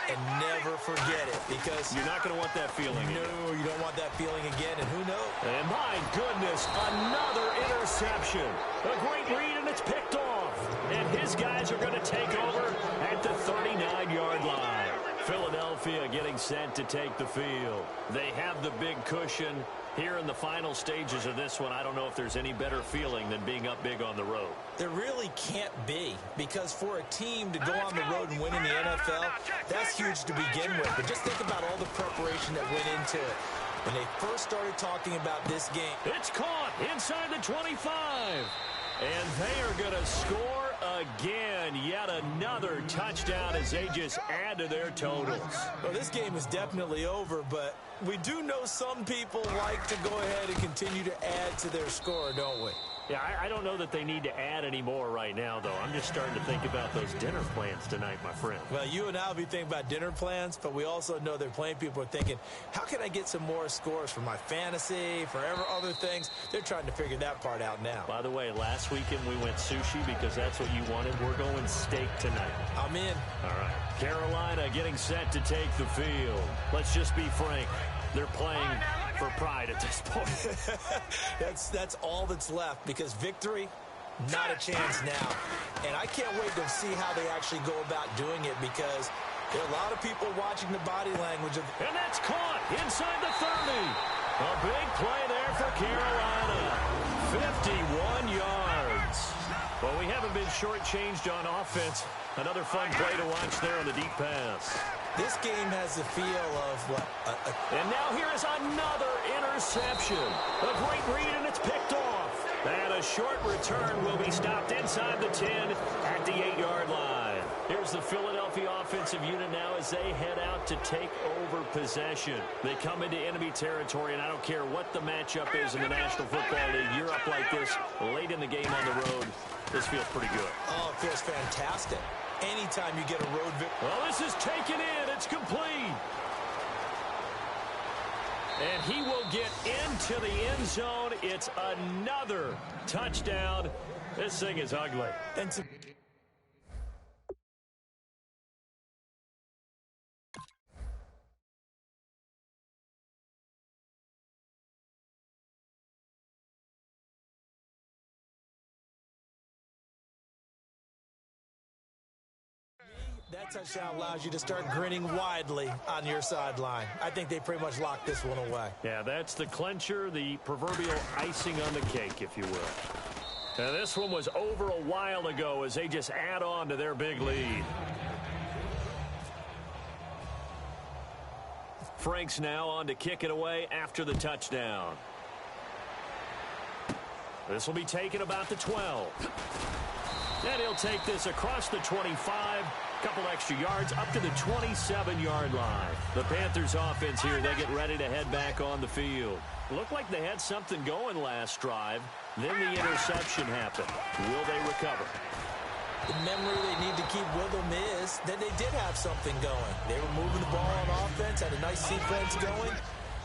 And never forget it, because you're not going to want that feeling again. No, you don't want that feeling again, and who knows? And my goodness, another interception. A great read, and it's picked off. And his guys are going to take over at the 39-yard line. Philadelphia getting set to take the field. They have the big cushion. Here in the final stages of this one, I don't know if there's any better feeling than being up big on the road. There really can't be, because for a team to go on the road and win in the NFL, that's huge to begin with. But just think about all the preparation that went into it. When they first started talking about this game. It's caught inside the 25. And they are going to score again. Yet another touchdown as they just add to their totals. Well, this game is definitely over, but we do know some people like to go ahead and continue to add to their score, don't we? Yeah, I don't know that they need to add any more right now, though. I'm just starting to think about those dinner plans tonight, my friend. Well, you and I will be thinking about dinner plans, but we also know that plenty of people are thinking, how can I get some more scores for my fantasy, for other things? They're trying to figure that part out now. By the way, last weekend we went sushi because that's what you wanted. We're going steak tonight. I'm in. All right. Carolina getting set to take the field. Let's just be frank. They're playing for pride at this point. That's all that's left, because victory, not a chance now. And I can't wait to see how they actually go about doing it, because there are a lot of people watching the body language of. And that's caught inside the 30. A big play there for Carolina. 51 yards. Well, we haven't been shortchanged on offense. Another fun play to watch there on the deep pass. This game has the feel of what? And now here is another interception. A great read, and it's picked off. And a short return will be stopped inside the 10 at the 8-yard line. Here's the Philadelphia offensive unit now as they head out to take over possession. They come into enemy territory, and I don't care what the matchup is in the National Football League. You're up like this late in the game on the road. This feels pretty good. Oh, it feels fantastic. Anytime you get a road victory. Well, this is taken in. It's complete. And he will get into the end zone. It's another touchdown. This thing is ugly. And to that touchdown allows you to start grinning widely on your sideline. I think they pretty much locked this one away. Yeah, that's the clincher, the proverbial icing on the cake, if you will. And this one was over a while ago as they just add on to their big lead. Frank's now on to kick it away after the touchdown. This will be taken about the 12. And he'll take this across the 25. Couple extra yards up to the 27-yard line. The Panthers offense here, they get ready to head back on the field. Looked like they had something going last drive. Then the interception happened. Will they recover? The memory they need to keep with them is that they did have something going. They were moving the ball on offense, had a nice sequence going.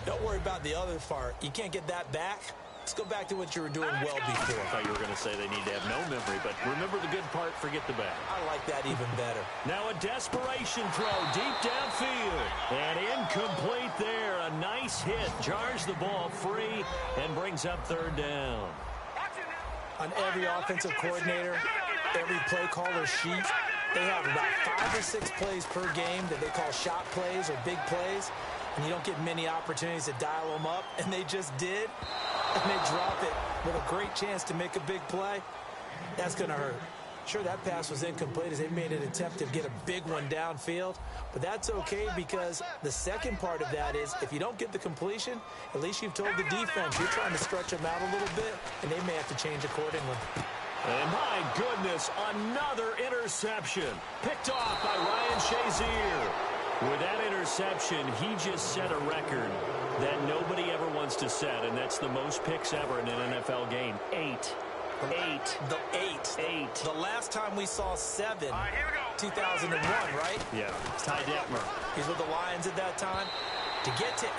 Don't worry about the other part. You can't get that back. Let's go back to what you were doing well before. I thought you were going to say they need to have no memory, but remember the good part, forget the bad. I like that even better. Now a desperation throw deep downfield. And incomplete there. A nice hit. Jars the ball free and brings up third down. On every offensive coordinator, every play caller sheet, they have about 5 or 6 plays per game that they call shot plays or big plays. And you don't get many opportunities to dial them up. And they just did. And they drop it with a great chance to make a big play. That's going to hurt. Sure, that pass was incomplete as they made an attempt to get a big one downfield. But that's okay, because the second part of that is if you don't get the completion, at least you've told the defense you're trying to stretch them out a little bit, and they may have to change accordingly. And my goodness, another interception. Picked off by Ryan Shazier. With that interception, he just set a record that nobody ever wants to set, and that's the most picks ever in an NFL game. 8. The last time we saw 7, 2001, right? Yeah, Ty Detmer. He's with the Lions at that time. To get to 8,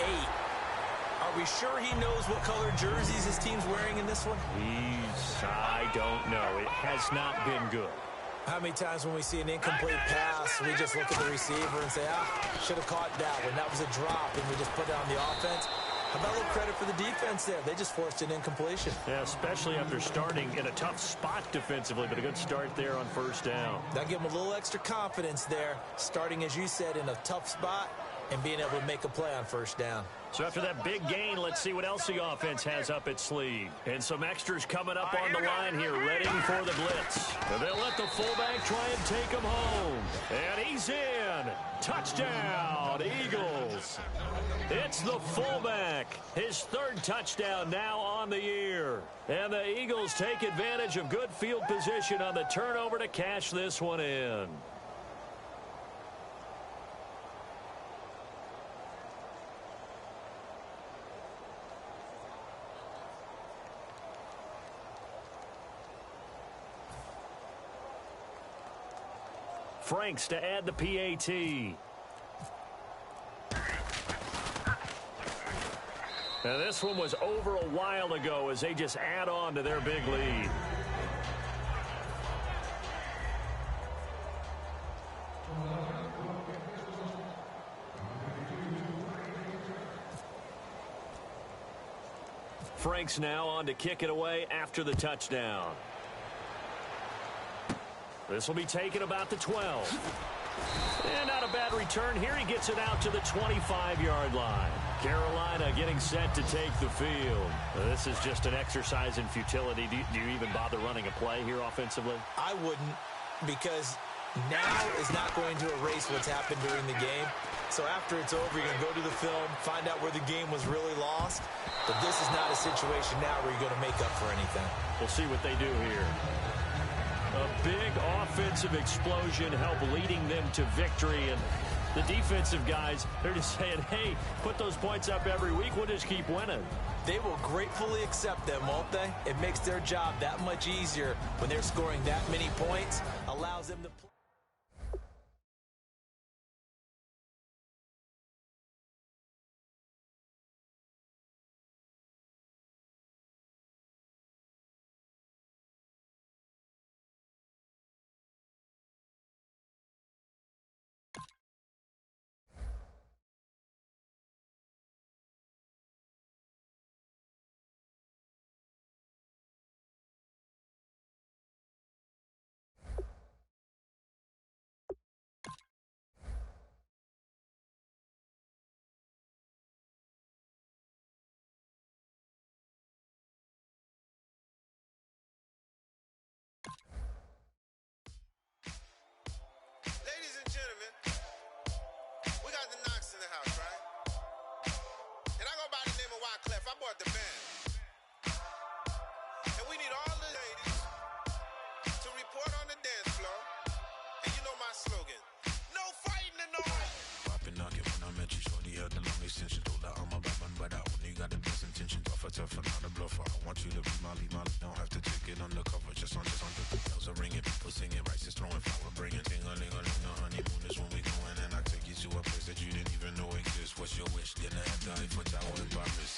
are we sure he knows what color jerseys his team's wearing in this one? I don't know. It has not been good. How many times when we see an incomplete pass, we just look at the receiver and say, should have caught that one. That was a drop, and we just put it on the offense. How about a little credit for the defense there? They just forced an incompletion. Yeah, especially after starting in a tough spot defensively, but a good start there on first down. That give them a little extra confidence there, starting, as you said, in a tough spot and being able to make a play on first down. So after that big gain, let's see what else the offense has up its sleeve. And some extras coming up on the line here, ready for the blitz. And they'll let the fullback try and take him home. And he's in. Touchdown, Eagles. It's the fullback. His third touchdown now on the year. And the Eagles take advantage of good field position on the turnover to cash this one in. Franks to add the PAT. Now this one was over a while ago as they just add on to their big lead. Franks now on to kick it away after the touchdown. This will be taken about the 12. And not a bad return here. He gets it out to the 25-yard line. Carolina getting set to take the field. This is just an exercise in futility. Do you even bother running a play here offensively? I wouldn't, because now is not going to erase what's happened during the game. So after it's over, you're going to go to the film, find out where the game was really lost. But this is not a situation now where you're going to make up for anything. We'll see what they do here. A big offensive explosion helped leading them to victory. And the defensive guys, they're just saying, hey, put those points up every week. We'll just keep winning. They will gratefully accept them, won't they? It makes their job that much easier when they're scoring that many points. Allows them to play. Ladies and gentlemen, we got the Knox in the house, right? And I go by the name of Wyclef. I bought the band. And we need all the ladies to report on the dance floor. And you know my slogan, no fighting and no Poppin' knockin' when I met you, shorty had the long extension. Told her I'm a bad man, but I only got the best intention. Tougher, not a bluffer. I want you to be my lead, don't have to take it undercover. Just on the bells are ringing, people singing, rice is throwing, flower bringing. Ting-a-ling-a-ling, the honeymoon is when we going, and I take you to a place that you didn't even know exists. What's your wish? Dinner at the Eiffel Tower in Paris.